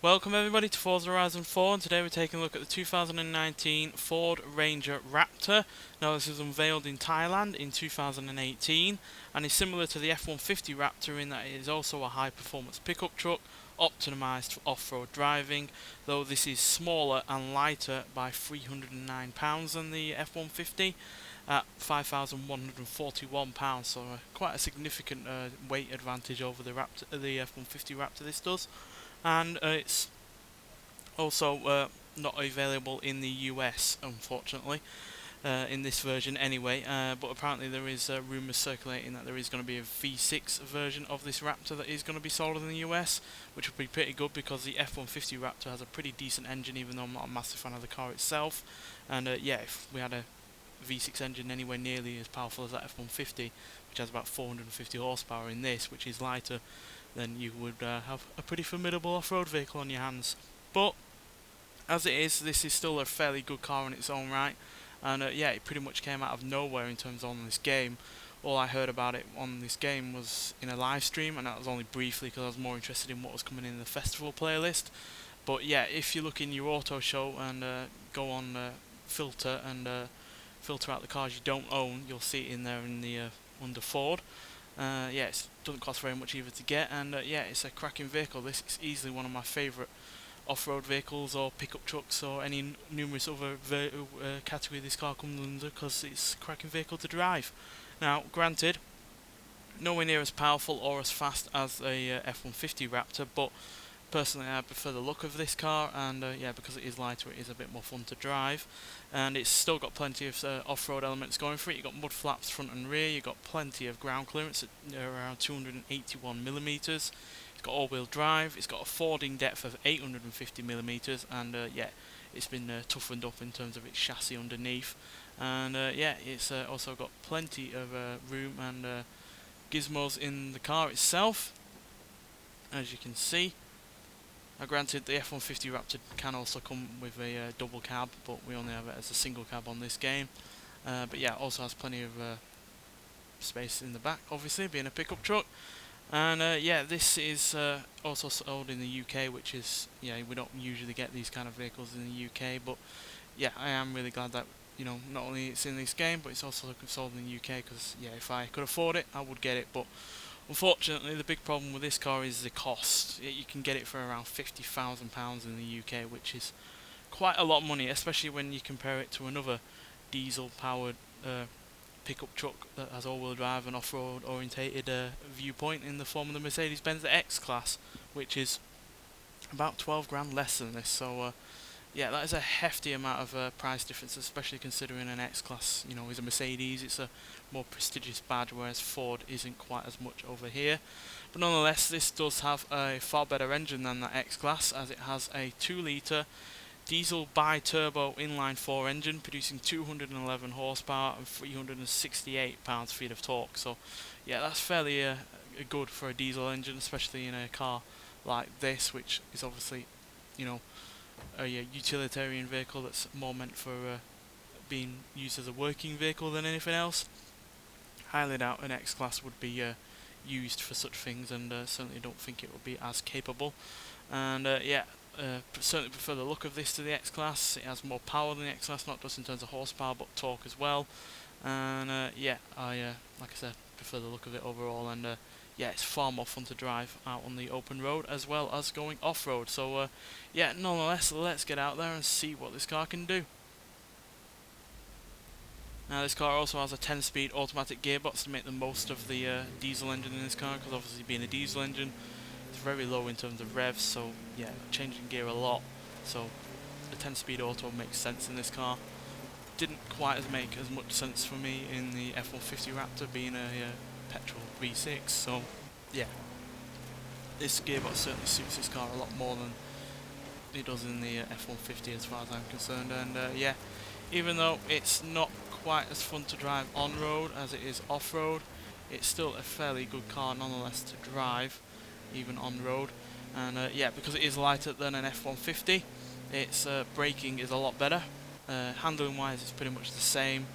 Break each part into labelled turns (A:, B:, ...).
A: Welcome everybody to Forza Horizon 4, and today we're taking a look at the 2019 Ford Ranger Raptor. Now this was unveiled in Thailand in 2018 and is similar to the F-150 Raptor in that it is also a high performance pickup truck optimised for off-road driving, though this is smaller and lighter by £309 than the F-150 at £5,141, so quite a significant weight advantage over the F-150 Raptor this does. And it's also not available in the US, unfortunately, in this version anyway, but apparently there is rumours circulating that there is going to be a V6 version of this Raptor that is going to be sold in the US, which would be pretty good because the F-150 Raptor has a pretty decent engine, even though I'm not a massive fan of the car itself. And yeah, if we had a V6 engine anywhere nearly as powerful as that F-150, which has about 450 horsepower in this, which is lighter, then you would have a pretty formidable off-road vehicle on your hands. But as it is, this is still a fairly good car in its own right, and yeah, it pretty much came out of nowhere in terms of on this game. All I heard about it on this game was in a live stream, and that was only briefly because I was more interested in what was coming in the festival playlist. But yeah, if you look in your auto show and go on filter and filter out the cars you don't own, you'll see it in there in the under Ford. Yeah, it doesn't cost very much either to get, and yeah, it's a cracking vehicle. This is easily one of my favourite off-road vehicles or pickup trucks or any numerous other category this car comes under, because it's a cracking vehicle to drive. Now, granted, nowhere near as powerful or as fast as a F-150 Raptor, but personally I prefer the look of this car, and yeah, because it is lighter it is a bit more fun to drive, and it's still got plenty of off-road elements going for it. You've got mud flaps front and rear, you've got plenty of ground clearance at around 281mm, it's got all-wheel drive, it's got a fording depth of 850mm, and yeah, it's been toughened up in terms of its chassis underneath, and yeah, it's also got plenty of room and gizmos in the car itself, as you can see. Now granted, the F-150 Raptor can also come with a double cab, but we only have it as a single cab on this game. But yeah, also has plenty of space in the back, obviously, being a pickup truck. And yeah, this is also sold in the UK, which is, yeah, we don't usually get these kind of vehicles in the UK, but yeah, I am really glad that, you know, not only it's in this game, but it's also sold in the UK, because yeah, if I could afford it, I would get it, but unfortunately, the big problem with this car is the cost. You can get it for around £50,000 in the UK, which is quite a lot of money, especially when you compare it to another diesel-powered pickup truck that has all-wheel drive and off-road orientated viewpoint in the form of the Mercedes-Benz X-Class, which is about 12 grand less than this. So yeah, that is a hefty amount of price difference, especially considering an X-Class, you know, is a Mercedes. It's a more prestigious badge, whereas Ford isn't quite as much over here. But nonetheless, this does have a far better engine than that X-Class, as it has a 2-litre diesel bi-turbo inline-4 engine producing 211 horsepower and 368 pounds-feet of torque. So yeah, that's fairly good for a diesel engine, especially in a car like this, which is obviously, you know, a utilitarian vehicle that's more meant for being used as a working vehicle than anything else. Highly doubt an X-Class would be used for such things, and certainly don't think it would be as capable. And yeah, certainly prefer the look of this to the X-Class. It has more power than the X-Class, not just in terms of horsepower but torque as well. And yeah, I like I said, prefer the look of it overall, and yeah, it's far more fun to drive out on the open road as well as going off-road. So yeah, nonetheless, let's get out there and see what this car can do. Now this car also has a 10-speed automatic gearbox to make the most of the diesel engine in this car, because obviously being a diesel engine, it's very low in terms of revs, so yeah, changing gear a lot. So the 10-speed auto makes sense in this car. Didn't quite make as much sense for me in the F-150 Raptor, being a petrol V6, so yeah, this gearbox certainly suits this car a lot more than it does in the F-150 as far as I'm concerned. And yeah, even though it's not quite as fun to drive on-road as it is off-road, it's still a fairly good car nonetheless to drive, even on-road. And yeah, because it is lighter than an F-150, its braking is a lot better. Handling wise it's pretty much the same,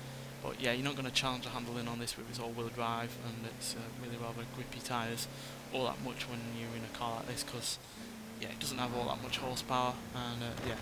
A: but yeah, you're not going to challenge the handling on this with its all-wheel drive, and it's really rather grippy tyres all that much when you're in a car like this, because yeah, it doesn't have all that much horsepower, and yeah,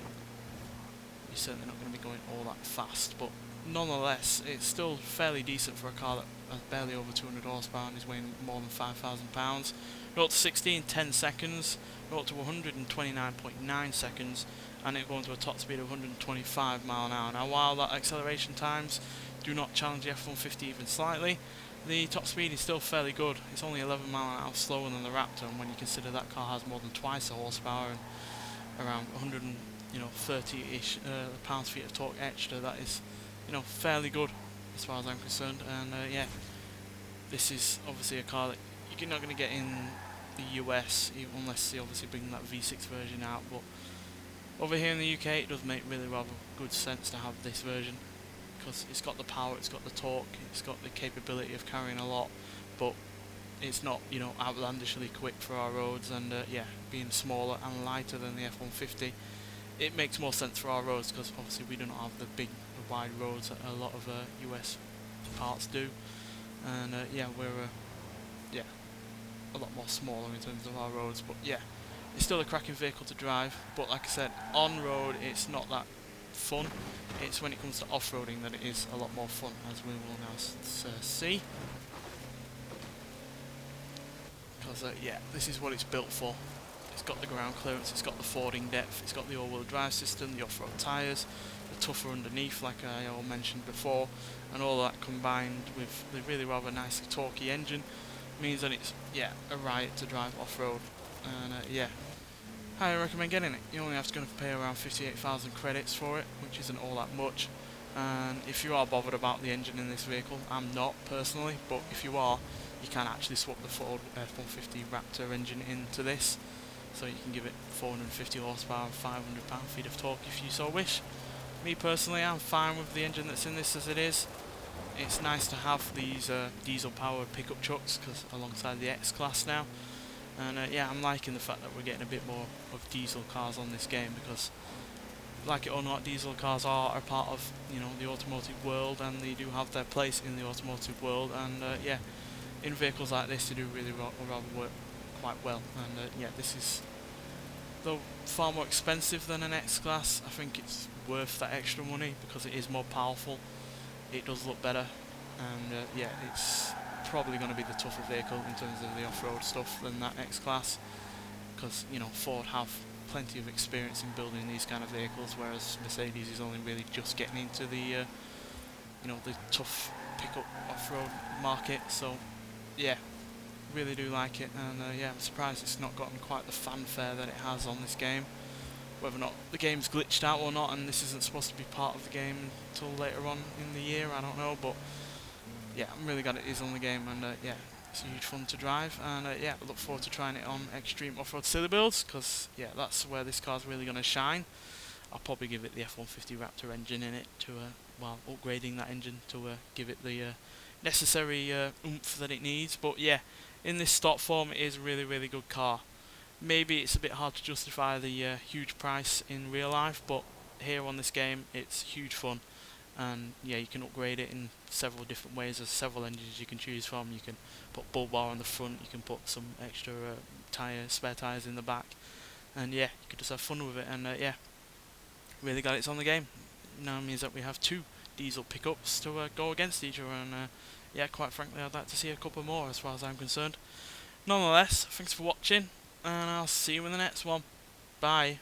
A: you're certainly not going to be going all that fast, but nonetheless, it's still fairly decent for a car that has barely over 200 horsepower and is weighing more than 5,000 pounds. 0 to 60 in 10 seconds, 0 to 129.9 seconds, and it going to a top speed of 125 mile an hour. Now, while that acceleration times do not challenge the F-150 even slightly, the top speed is still fairly good. It's only 11 mile an hour slower than the Raptor, and when you consider that car has more than twice the horsepower and around 130-ish pounds-feet of torque extra, that is, fairly good as far as I'm concerned. And yeah, this is obviously a car that you're not going to get in the US unless they obviously bring that V6 version out. But over here in the UK, it does make really rather good sense to have this version because it's got the power, it's got the torque, it's got the capability of carrying a lot, but it's not, outlandishly quick for our roads, and yeah, being smaller and lighter than the F-150, it makes more sense for our roads because obviously we do not have the big, wide roads that a lot of US parts do, and yeah, we're yeah, a lot more smaller in terms of our roads, but yeah, it's still a cracking vehicle to drive. But like I said, on road it's not that fun. It's when it comes to off-roading that it is a lot more fun, as we will now see. Because yeah, this is what it's built for. It's got the ground clearance, it's got the fording depth, it's got the all-wheel drive system, the off-road tyres, the tougher underneath like I all mentioned before, and all that combined with the really rather nicely torquey engine means that it's, yeah, a riot to drive off-road. And yeah, highly recommend getting it. You only have to pay around 58,000 credits for it, which isn't all that much. And if you are bothered about the engine in this vehicle, I'm not personally, but if you are, you can actually swap the Ford F-150 Raptor engine into this, so you can give it 450 horsepower and 500 pound-feet of torque if you so wish. Me personally, I'm fine with the engine that's in this as it is. It's nice to have these diesel-powered pickup trucks because alongside the X-Class now, and yeah, I'm liking the fact that we're getting a bit more of diesel cars on this game because, like it or not, diesel cars are a part of the automotive world, and they do have their place in the automotive world, and yeah, in vehicles like this they do really rather work quite well. And yeah, this is, though far more expensive than an X-Class, I think it's worth that extra money because it is more powerful, it does look better, and yeah, it's probably going to be the tougher vehicle in terms of the off-road stuff than that X-Class because Ford have plenty of experience in building these kind of vehicles, whereas Mercedes is only really just getting into the the tough pickup off-road market. So yeah, really do like it, and yeah, I'm surprised it's not gotten quite the fanfare that it has on this game. Whether or not the game's glitched out or not, and this isn't supposed to be part of the game until later on in the year, I don't know, but yeah, I'm really glad it is on the game, and yeah, it's huge fun to drive, and yeah, I look forward to trying it on Extreme Off-Road Silly Builds, because yeah, that's where this car's really going to shine. I'll probably give it the F-150 Raptor engine in it to, well, upgrading that engine to give it the necessary oomph that it needs, but yeah, in this stock form it is a really, really good car. Maybe it's a bit hard to justify the huge price in real life, but here on this game it's huge fun. And yeah, you can upgrade it in several different ways. There's several engines you can choose from. You can put bull bar on the front, you can put some extra spare tyres in the back, and yeah, you could just have fun with it. And yeah, really glad it's on the game. Now means that we have two diesel pickups to go against each other, and yeah, quite frankly, I'd like to see a couple more as far as I'm concerned. Nonetheless, thanks for watching, and I'll see you in the next one. Bye.